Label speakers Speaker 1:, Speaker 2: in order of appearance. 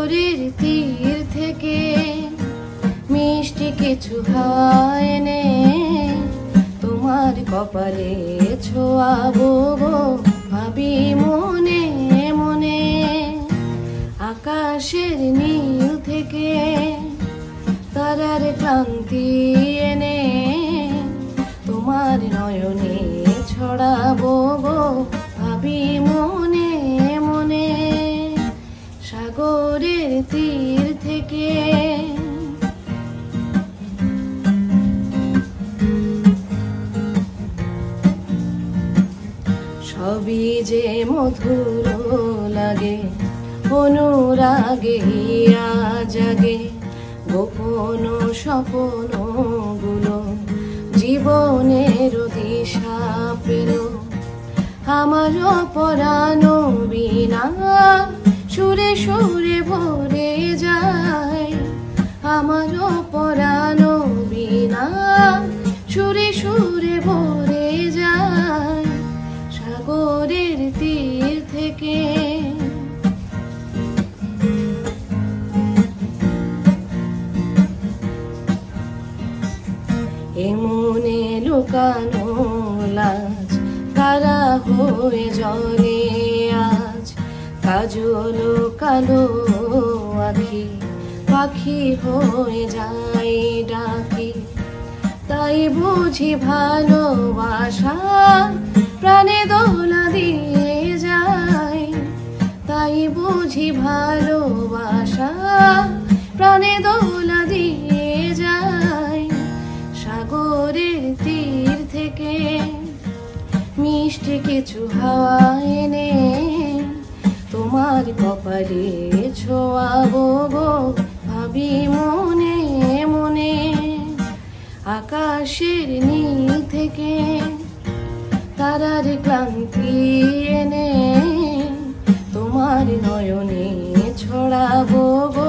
Speaker 1: সাগরের তীর থেকে মিষ্টি কিছু হাওয়া এনে তোমার কপালে ছোঁয়াবো গো ভাবি মনে মনে। আকাশের নীল থেকে তারার ক্লান্তি এনে তোমার নয়নে ছড়াবো গো ভাবি মনে মনে। সাগরের তীর থেকে সবই যে মধুর লাগে অনুরাগে হিয়া জাগে গোপন স্বপ্ন গুলো জীবনের দিশা পেল। আমার পরাণ বিনা সুরে সুরে ভরে যায়, আমার পরাণ বিনা সুরে সুরে ভরে যায়। সাগরের তীর থেকে এমনে লুকানো লাজ কারা হয়ে জলে আজ। কাজল কালো আখি পাখি হয়ে যায় ডাকি, তাই বুঝি ভালোবাসা প্রাণে দোলা দিয়ে যায়। তাই বুঝি ভালোবাসা প্রাণে দোলা দিয়ে যায়। সাগরের তীর থেকে মিষ্টি কিছু হাওয়া এনে তোমার কপালে ছোঁয়াবো গো ভাবি মনে মনে। আকাশের নীল থেকে তারার ক্লান্তি এনে তোমার নয়নে ছড়াবো গো